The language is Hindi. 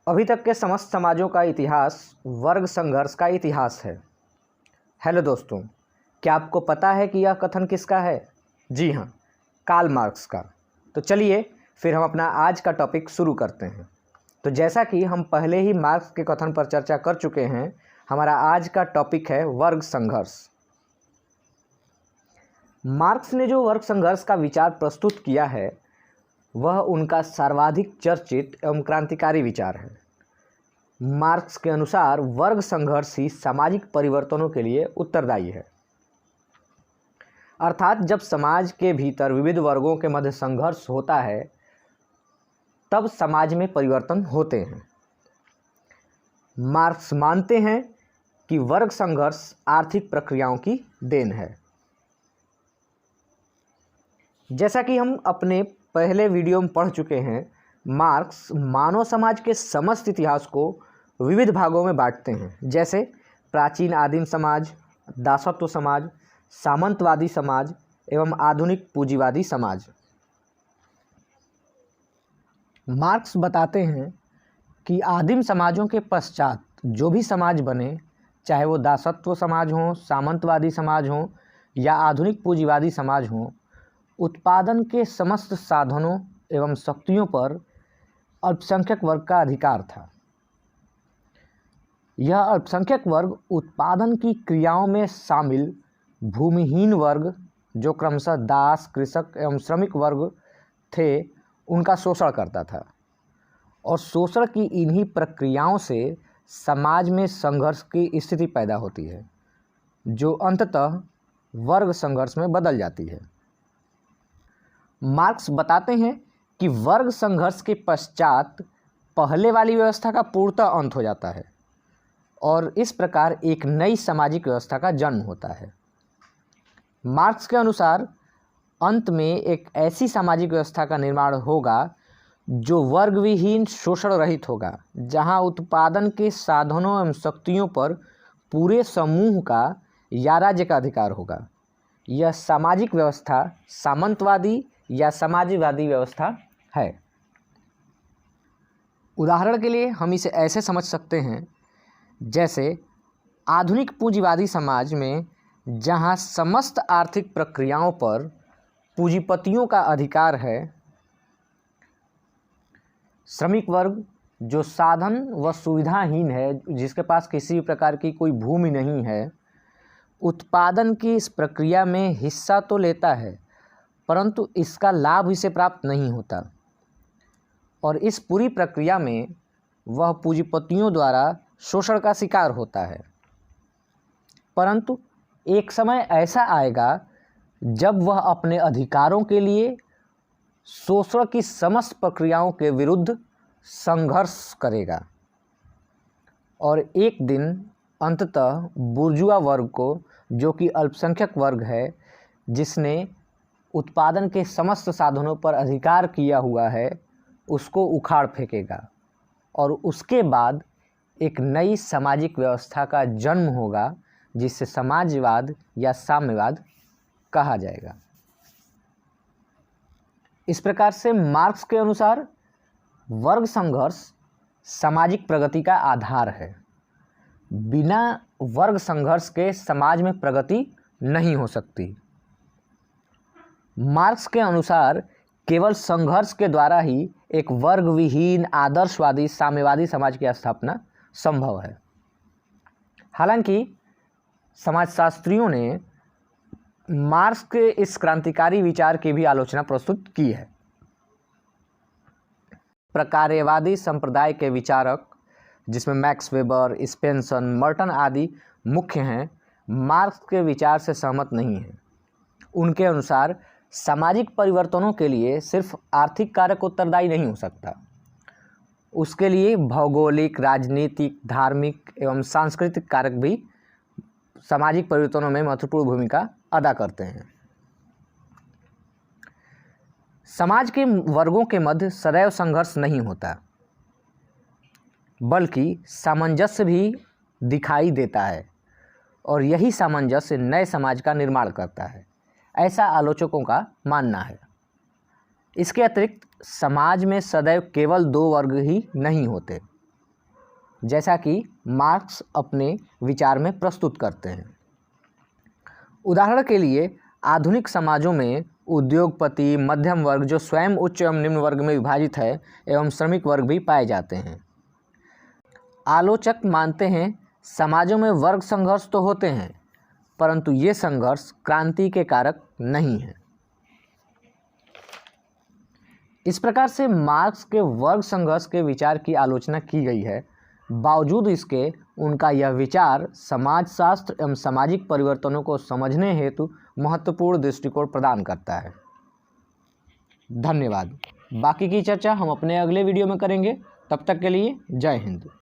अभी तक के समस्त समाजों का इतिहास वर्ग संघर्ष का इतिहास है। हेलो दोस्तों, क्या आपको पता है कि यह कथन किसका है? जी हाँ, कार्ल मार्क्स का। तो चलिए फिर हम अपना आज का टॉपिक शुरू करते हैं। तो जैसा कि हम पहले ही मार्क्स के कथन पर चर्चा कर चुके हैं, हमारा आज का टॉपिक है वर्ग संघर्ष। मार्क्स ने जो वर्ग संघर्ष का विचार प्रस्तुत किया है वह उनका सर्वाधिक चर्चित एवं क्रांतिकारी विचार है। मार्क्स के अनुसार वर्ग संघर्ष ही सामाजिक परिवर्तनों के लिए उत्तरदायी है। अर्थात जब समाज के भीतर विविध वर्गों के मध्य संघर्ष होता है तब समाज में परिवर्तन होते हैं। मार्क्स मानते हैं कि वर्ग संघर्ष आर्थिक प्रक्रियाओं की देन है। जैसा कि हम अपने पहले वीडियो में पढ़ चुके हैं, मार्क्स मानव समाज के समस्त इतिहास को विविध भागों में बांटते हैं, जैसे प्राचीन आदिम समाज, दासत्व समाज, सामंतवादी समाज एवं आधुनिक पूंजीवादी समाज। मार्क्स बताते हैं कि आदिम समाजों के पश्चात जो भी समाज बने, चाहे वो दासत्व समाज हो, सामंतवादी समाज हो या आधुनिक पूंजीवादी समाज हो, उत्पादन के समस्त साधनों एवं शक्तियों पर अल्पसंख्यक वर्ग का अधिकार था। यह अल्पसंख्यक वर्ग उत्पादन की क्रियाओं में शामिल भूमिहीन वर्ग, जो क्रमशः दास, कृषक एवं श्रमिक वर्ग थे, उनका शोषण करता था और शोषण की इन्हीं प्रक्रियाओं से समाज में संघर्ष की स्थिति पैदा होती है, जो अंततः वर्ग संघर्ष में बदल जाती है। मार्क्स बताते हैं कि वर्ग संघर्ष के पश्चात पहले वाली व्यवस्था का पूर्णतः अंत हो जाता है और इस प्रकार एक नई सामाजिक व्यवस्था का जन्म होता है। मार्क्स के अनुसार अंत में एक ऐसी सामाजिक व्यवस्था का निर्माण होगा जो वर्ग विहीन, शोषण रहित होगा, जहां उत्पादन के साधनों एवं शक्तियों पर पूरे समूह का या राज्य का अधिकार होगा। यह सामाजिक व्यवस्था सामंतवादी या समाजवादी व्यवस्था है। उदाहरण के लिए हम इसे ऐसे समझ सकते हैं, जैसे आधुनिक पूंजीवादी समाज में जहां समस्त आर्थिक प्रक्रियाओं पर पूंजीपतियों का अधिकार है, श्रमिक वर्ग जो साधन व सुविधाहीन है, जिसके पास किसी प्रकार की कोई भूमि नहीं है, उत्पादन की इस प्रक्रिया में हिस्सा तो लेता है परंतु इसका लाभ इसे प्राप्त नहीं होता और इस पूरी प्रक्रिया में वह पूंजीपतियों द्वारा शोषण का शिकार होता है। परंतु एक समय ऐसा आएगा जब वह अपने अधिकारों के लिए शोषण की समस्त प्रक्रियाओं के विरुद्ध संघर्ष करेगा और एक दिन अंततः बुर्जुआ वर्ग को, जो कि अल्पसंख्यक वर्ग है, जिसने उत्पादन के समस्त साधनों पर अधिकार किया हुआ है, उसको उखाड़ फेंकेगा और उसके बाद एक नई सामाजिक व्यवस्था का जन्म होगा जिसे समाजवाद या साम्यवाद कहा जाएगा। इस प्रकार से मार्क्स के अनुसार वर्ग संघर्ष सामाजिक प्रगति का आधार है। बिना वर्ग संघर्ष के समाज में प्रगति नहीं हो सकती। मार्क्स के अनुसार केवल संघर्ष के द्वारा ही एक वर्ग विहीन, आदर्शवादी, साम्यवादी समाज की स्थापना संभव है। हालांकि समाजशास्त्रियों ने मार्क्स के इस क्रांतिकारी विचार की भी आलोचना प्रस्तुत की है। प्रकार्यवादी संप्रदाय के विचारक, जिसमें मैक्स वेबर, स्पेंसर, मर्टन आदि मुख्य हैं, मार्क्स के विचार से सहमत नहीं हैं। उनके अनुसार सामाजिक परिवर्तनों के लिए सिर्फ आर्थिक कारक उत्तरदायी नहीं हो सकता, उसके लिए भौगोलिक, राजनीतिक, धार्मिक एवं सांस्कृतिक कारक भी सामाजिक परिवर्तनों में महत्वपूर्ण भूमिका अदा करते हैं। समाज के वर्गों के मध्य सदैव संघर्ष नहीं होता, बल्कि सामंजस्य भी दिखाई देता है और यही सामंजस्य नए समाज का निर्माण करता है, ऐसा आलोचकों का मानना है। इसके अतिरिक्त समाज में सदैव केवल दो वर्ग ही नहीं होते, जैसा कि मार्क्स अपने विचार में प्रस्तुत करते हैं। उदाहरण के लिए आधुनिक समाजों में उद्योगपति, मध्यम वर्ग जो स्वयं उच्च एवं निम्न वर्ग में विभाजित है एवं श्रमिक वर्ग भी पाए जाते हैं। आलोचक मानते हैं समाजों में वर्ग संघर्ष तो होते हैं, परंतु ये संघर्ष क्रांति के कारक नहीं है। इस प्रकार से मार्क्स के वर्ग संघर्ष के विचार की आलोचना की गई है। बावजूद इसके उनका यह विचार समाजशास्त्र एवं सामाजिक परिवर्तनों को समझने हेतु महत्वपूर्ण दृष्टिकोण प्रदान करता है। धन्यवाद। बाकी की चर्चा हम अपने अगले वीडियो में करेंगे। तब तक के लिए जय हिंद।